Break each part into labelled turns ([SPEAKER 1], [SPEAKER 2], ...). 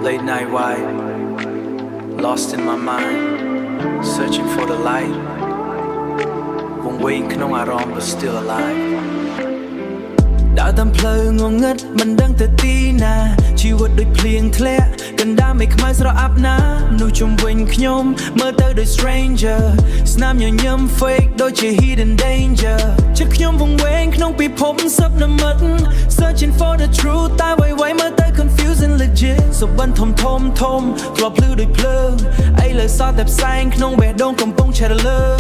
[SPEAKER 1] Late night vibe, lost in my mind, searching for the light. វង្វេងក្នុងអារម្មណ៍ but still alive ដើរតាមផ្លូវងងឹតមិនដឹងទៅទីណាជីវិតដូចភ្លៀងធ្លាក់កណ្ដាលមេខ្មៅស្រអាប់ណាមនុស្សជុំវិញខ្ញុំមើលទៅដូច stranger ស្នាមញញឹម fake ដូចជា hidden danger ចិត្តខ្ញុំវង្វេងក្នុងពិភពសឹកនិមិត្ត searching for the truth តែអ្វីៗមើលទៅ confusing legit សុបិនធំធ្លាប់ភ្លឺដូចភ្លើងអីលើសតតែផ្សែងក្នុងបេះដូងកំពុងឆេះរលើង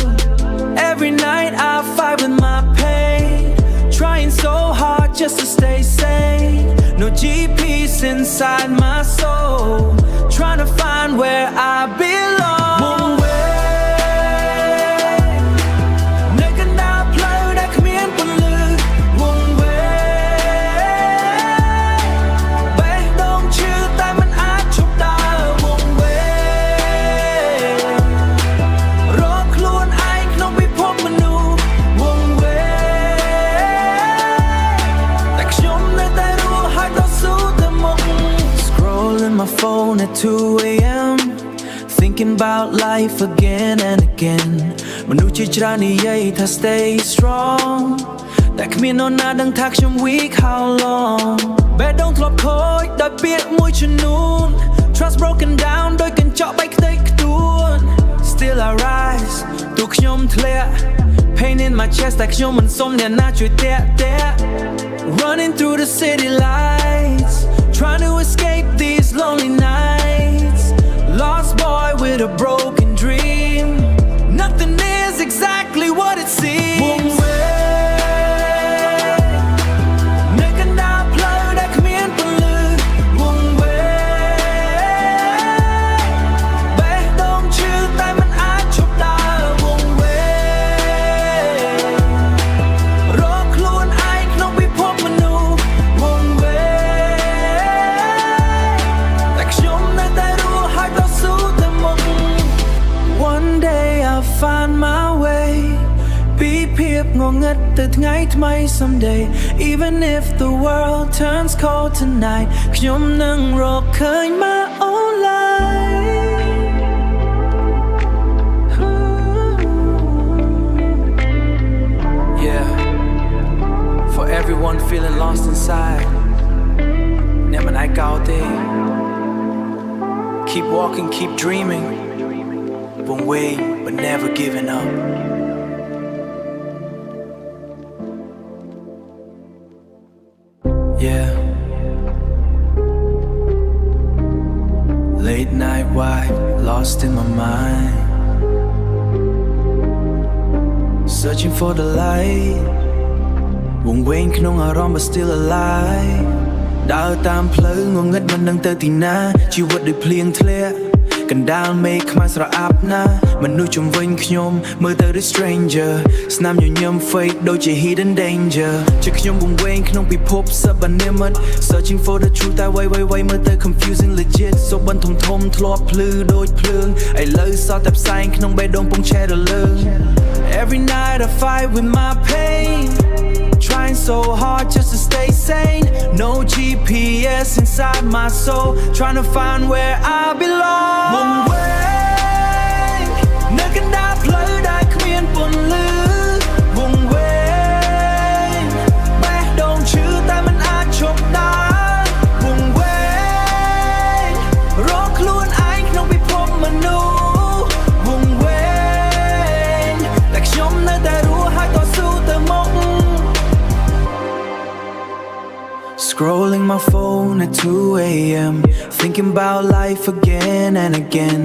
[SPEAKER 1] Every night I fight with my pain Trying so hard just to stay sane No GPS inside my soul Trying to find where I belong 2 a.m. Thinking about life again and again មនុស្សជាច្រើននិយាយថា stay strong តែគ្មាននរណាដឹងថាខ្ញុំ weak how long បេះដូងធ្លាប់ខូចដោយពាក្យមួយចំនួន Trust broken down ដោយកញ្ចក់បែកខ្ទេចខ្ទួន Still I rise ទោះខ្ញុំធ្លាក់ Pain in my chest តែខ្ញុំមិនសុំអ្នកណាជួយតាក់ Running through the city lights Trying to escape these lonely nights Lost boy with a broken dream Nothing is exactly what it seems Find my way ពីភាពងងឹតទៅថ្ងៃថ្មី someday Even if the world turns cold tonight ខ្ញុំនឹងរកឃើញ my own light Yeah For everyone feeling lost inside អ្នកមិនឯកោទេ Keep walking keep dreaming One way, but never giving up. Yeah. Late night vibe, lost in my mind. Searching for the light. One way, ក្នុងអារម្មណ៍ but still alive. ដើរតាមផ្លូវងងឹតមិនដឹងទៅទីណាជីវិតដូចភ្លៀងធ្លាក់កណ្ដាលមេឃខ្មៅស្រអាប់ណាមនុស្សជុំវិញខ្ញុំមើលទៅដូច stranger ស្នាមញញឹម fake ដូចជា hidden danger ជាខ្ញុំវង្វេងក្នុងពិភពសឹកនិមិត្ត searching for the truth តែអ្វីៗមើលទៅ confusing legit សុបិនធំធ្លាប់ភ្លឺដូចភ្លើងឥឡូវសតតែផ្សែងក្នុងបេះដូងពុំឆេះរលើង Every night I fight with my pain Trying so hard just to stay sane No GPS inside my soul Trying to find where I belong វង្វេងនៅកណ្ដាលផ្លូវដែលគ្មានពន្លឺវង្វេងបេះដូងឈឺតែមិនអាចឈប់ដើរវង្វេងរកខ្លួនឯងក្នុងពិភពមនុស្សវង្វេងតែខ្ញុំនៅតែរស់ហើយតស៊ូទៅមុខScrolling my phone at 2 a.m. Thinking about life again and again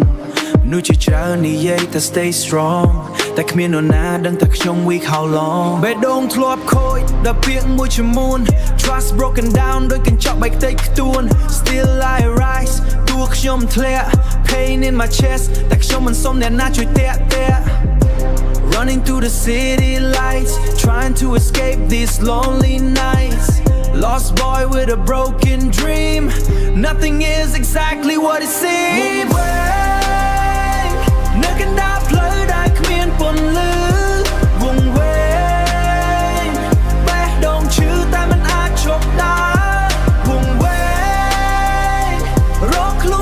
[SPEAKER 1] មនុស្សជាច្រើននិយាយថា stay strong តែគ្មាននរណាដឹងថាខ្ញុំ weak how long បេះដូងធ្លាប់ខូចដល់ពាក្យមួយចំនួន Trust broken down ដោយកញ្ចក់បែកខ្ទេចខ្ទួន Still I rise ទោះខ្ញុំធ្លាក់ Pain in my chest តែខ្ញុំមិនសុំអ្នកណាជួយតាក់ Running through the city lights Trying to escape these lonely nights Lost boy with a broken dream Nothing is exactly what it seems នៅកណ្ដាលផ្លូវដែលគ្មានពន្លឺវង្វេងបេះដូងឈឺតែមិនអាចឈប់ដើរវង្វេងរកខ្លួន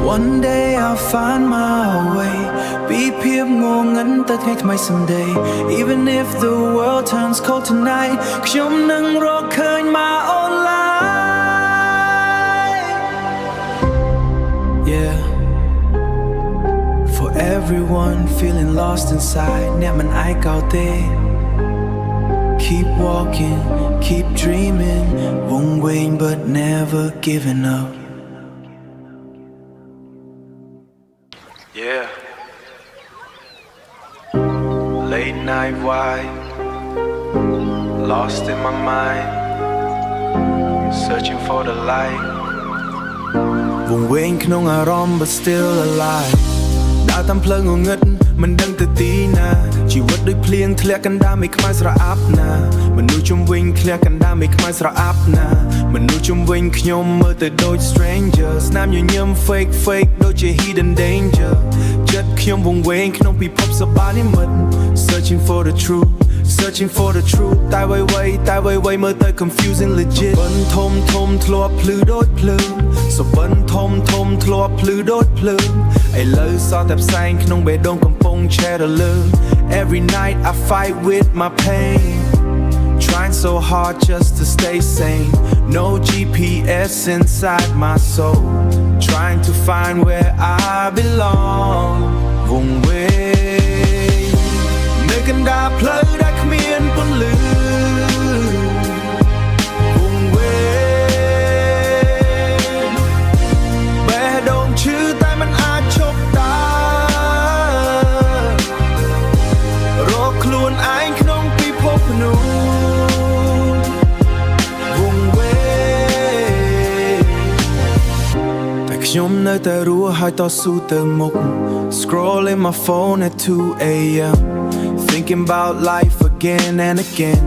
[SPEAKER 1] One day I'll find my way ពីភាពងងឹតទៅថ្ងៃថ្មី someday Even if the world turns cold tonight ខ្ញុំនឹងរកឃើញ my own light Yeah For everyone feeling lost inside អ្នកមិនឯកោទេ Keep walking, keep dreaming វង្វេង but never giving up Yeah Late night wide Lost in my mind Searching for the light វង្វេងក្នុងអារម្មណ៍ but still alive ដើរតាមផ្លូវងងឹតមិនដឹងទៅទីណាជីវិតដូចភ្លៀងធ្លាក់កណ្ដាលមេឃខ្មៅស្រអាប់ណាមនុស្សជុំវិញធ្លាក់កណ្ដាលមេឃខ្មៅស្រអាប់ណាមនុស្សជុំវិញខ្ញុំមើលទៅដូច stranger ស្នាមញញឹម fake ដូចជា hidden danger ចិត្តខ្ញុំវង្វេងក្នុងពិភពសប្បាយនិមិត្ត searching for the truth Searching for the truth តែវៃមើលទៅ confusing legit បិណ្ឌធំធ្លាប់ភ្លឺដូចភ្លើងសុបិណ្ឌធំធ្លាប់ភ្លឺដូចភ្លើងឥឡូវសល់តែផ្សែងក្នុងបេះដូងកំពុងឆេះរលើង Every night I fight with my pain Trying so hard just to stay sane No GPS inside my soul Trying to find where I belong វង្វេងនៅកណ្ដាលផ្លូវដែលគ្មានពន្លឺវង្វេងបេះដូងឈឺតែមិនអាចឈប់ដើររកខ្លួនឯងក្នុងពិភពនោះវង្វេងតែខ្ញុំនៅតែរស់ហើយតស៊ូទៅមុខ Scrolling my phone at 2 a.m. Thinking about life again and again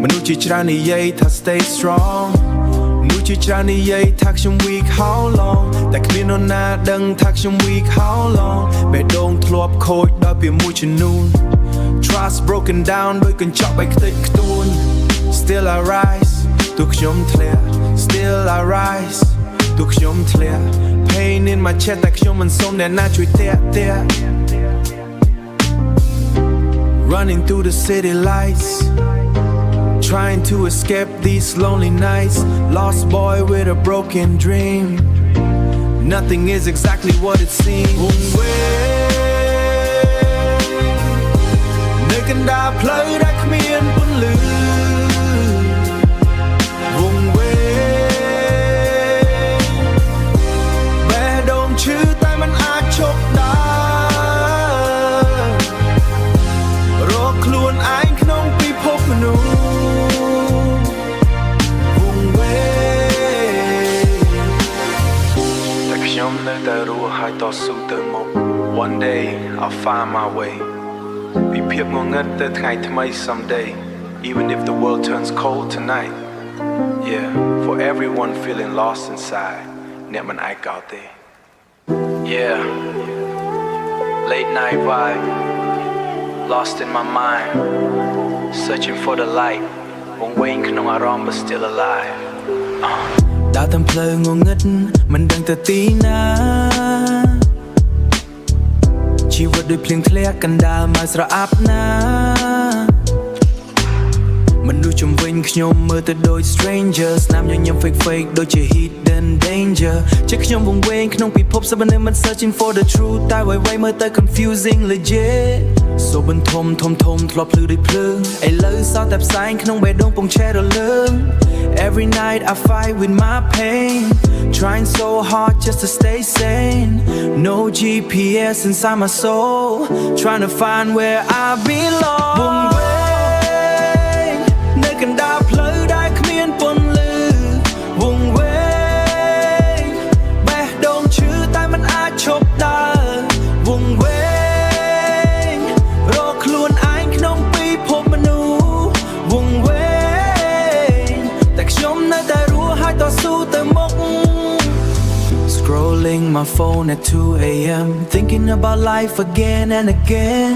[SPEAKER 1] មនុស្សជាច្រើននិយាយថា stay strong មនុស្សជាច្រើននិយាយថាខ្ញុំ weak how long តែគ្មាននរណាដឹងថាខ្ញុំ weak how long បេះដូងធ្លាប់ខូចដោយពីមួយចំនួន Trust broken down ដោយកញ្ចក់បែកខ្ទេចខ្ទួន Still I rise ទោះខ្ញុំធ្លាក់ Still I rise ទោះខ្ញុំធ្លាក់ Pain in my chest តែខ្ញុំមិនសូមអ្នកណាជួយតាក់ Running through the city lights Trying to escape these lonely nights Lost boy with a broken dream Nothing is exactly what it seems វង្វេងនៅកណ្ដាលផ្លូវដែលគ្មានពន្លឺវង្វេងបេះដូងឈឺតែមិនអាចឈប់ដើររកខ្លួនឯងក្នុងពិភពមនុស្សវង្វេងតែខ្ញុំនៅតែរស់ហើយតស៊ូទៅមុខ One day I'll find my way ពីភាពងងឹតទៅថ្ងៃថ្មី someday Even if the world turns cold tonight Yeah for everyone feeling lost inside អ្នកមិនឯកោទេ Yeah Late night vibe Lost in my mind Searching for the light វង្វេងក្នុងអារម្មណ៍ but still alive ដើរតាមផ្លូវងងឹតមិនដឹងទៅទីណាជីវិតដូចភ្លៀងធ្លាក់កណ្ដាលមកស្រអាប់ណាមនុស្សជុំវិញខ្ញុំមើលទៅដូច stranger ស្នាមញញឹម fake ដូចជា hidden danger ជាខ្ញុំវង្វេងក្នុងពិភពសប្បុរសមិន searching for the truth តែវៃមើលទៅ confusing legit សូបិនធំធ្លាប់ភ្លឺដូចភ្លើងឥឡូវសល់តែផ្សែងក្នុងបេះដូងពងឆេះរលើង Every night I fight with my pain Trying so hard just to stay sane No GPS inside my soul Trying to find where I belong វង្វេងនៅកណ្ដាលផ្លូវដែលគ្មានពន្លឺវង្វេងបេះដូងឈឺតែមិនអាចឈប់ដើរវង្វេងរកខ្លួនឯងក្នុងពិភពមនុស្សវង្វេងតែខ្ញុំនៅតែរស់ហើយតស៊ូទៅមុខ Scrolling Scrolling my phone at 2 a.m. Thinking about life again and again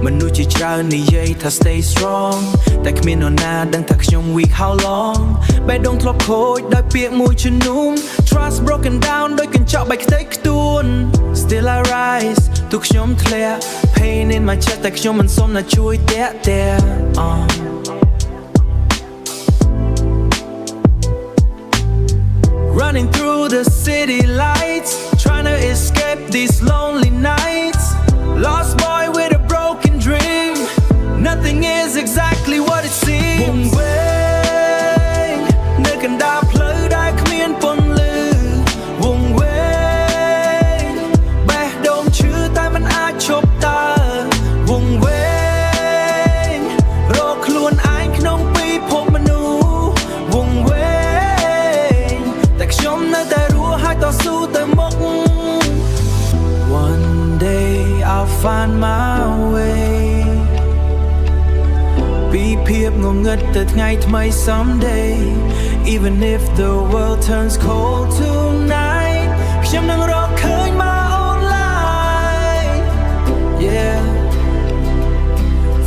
[SPEAKER 1] មនុស្សជាច្រើននិយាយថា stay strong តែគ្មាននរណាដឹងថាខ្ញុំ weak how long បេះដូងធ្លាប់ខូចដោយពាក្យមួយជំនុំ Trust broken down ដោយកញ្ចក់បែកខ្ទេចខ្ទួន Still I rise ទោះខ្ញុំធ្លាក់ Pain in my chest តែខ្ញុំមិនសុំណាជួយតាក់ទែ Running through the city lights Trying to escape these lonely nights Lost boy with a broken dream Nothing is exactly what it seems វង្វេងនៅកណ្ដាលផ្លូវដែលគ្មានពន្លឺវង្វេងបេះដូងឈឺតែមិនអាចឈប់តើវង្វេងរកខ្លួនឯងក្នុងពិភពមនុស្សវង្វេងតែខ្ញុំនៅតែរស់ហើយតស៊ូទៅមុខ One day I'll find my way ពីភាពងងឹតទៅថ្ងៃថ្មី someday Even if the world turns cold tonight ខ្ញុំនឹងរកឃើញ my own light Yeah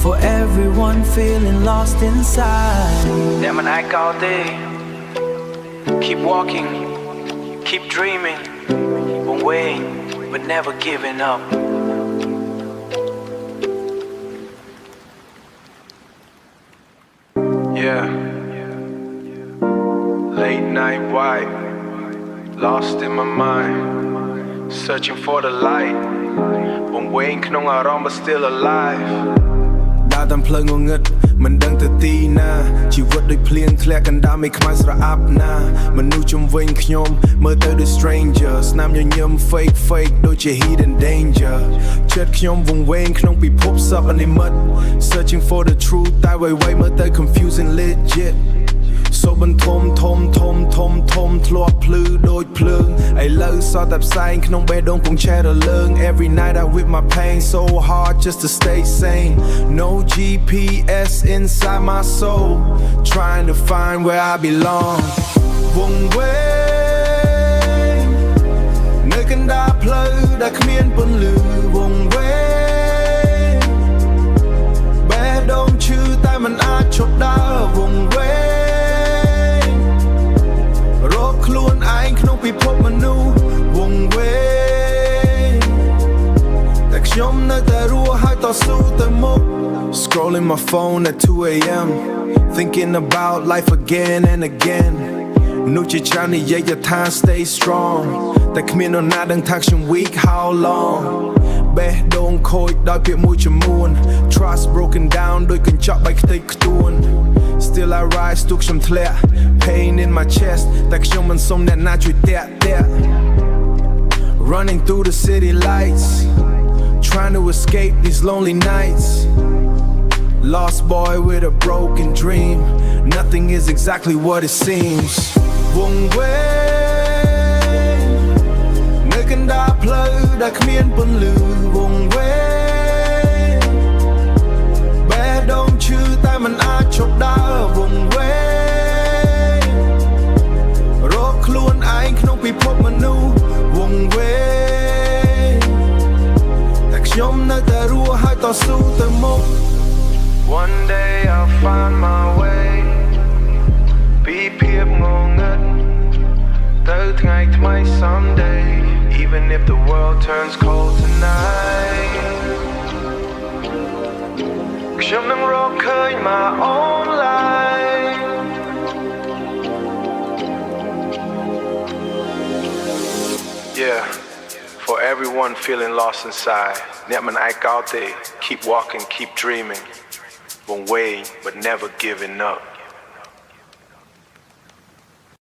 [SPEAKER 1] For everyone feeling lost inside តែមិនអាចកោតទេ Keep walking Keep dreaming away but never giving up
[SPEAKER 2] Yeah Late night white Lost in my mind Searching for the light Wong waiting ក្នុងអារម្មណ៍ but still alive
[SPEAKER 1] ដើរតាមផ្លូវងងឹតមិនដឹងទៅទីណាជីវិតដូចភ្លៀងធ្លាក់កណ្ដាលមេខ្មៅស្រអាប់ណាមនុស្សជុំវិញខ្ញុំមើលទៅដូច stranger ស្នាមញញឹម fake ដូចជា hidden danger ចិត្តខ្ញុំវង្វេងក្នុងពិភពសប្និមិត្ត searching for the truth តែអ្វីៗមើលទៅ confusing legit សូបបន្ធំធ្លាប់ភ្លឺដូចភ្លើងឥឡូវសតតែផ្សែងក្នុងបេះដូងពងឆេះរលើង Every night I whip my pain so hard just to stay sane No GPS inside my soul Trying to find where I belong វង្វេងនៅកណ្ដាលផ្លូវដែលគ្មានពន្លឺវង្វេងបេះដូងឈឺតែមិនអាចឈប់ដើរវង្វេងរកខ្លួនឯងក្នុងពិភពមនុស្សវង្វេងតែខ្ញុំនៅតែរស់ហើយតស៊ូទៅមុខ Scrolling my phone at 2 a.m. Thinking about life again and again មនុស្សជាច្រើននិយាយថា stay strong តែគ្មាននរណាដឹងថាខ្ញុំ weak how long បេះដូងខូចដោយពាក្យមួយចំនួន Trust broken down ដោយកញ្ចក់បែកខ្ទេចខ្ទួន Still I rise ទោះខ្ញុំធ្លាក់ Pain in my chest តែខ្ញុំមិនសុំអ្នកណាជួយតាក់ទែ Running through the city lights Trying to escape these lonely nights Lost boy with a broken dream Nothing is exactly what it seems វង្វេងនៅកណ្ដាលផ្លូវដែលគ្មានពន្លឺវង្វេងបេះដូងឈឺតែមិនអាចឈប់ដើរវង្វេងរកខ្លួនឯងក្នុងពិភពមនុស្សវង្វេងតែខ្ញុំនៅតែរស់ហើយតស៊ូទៅមុខ
[SPEAKER 2] One day I'll find my way ពីភាពងងឹតទៅថ្ងៃថ្មី someday Even if the world turns cold tonight ខ្ញុំនឹងរកឃើញ my own light Yeah For everyone feeling lost inside អ្នកមិនឯកោទេ Keep walking, keep dreaming Won't wait, but never giving up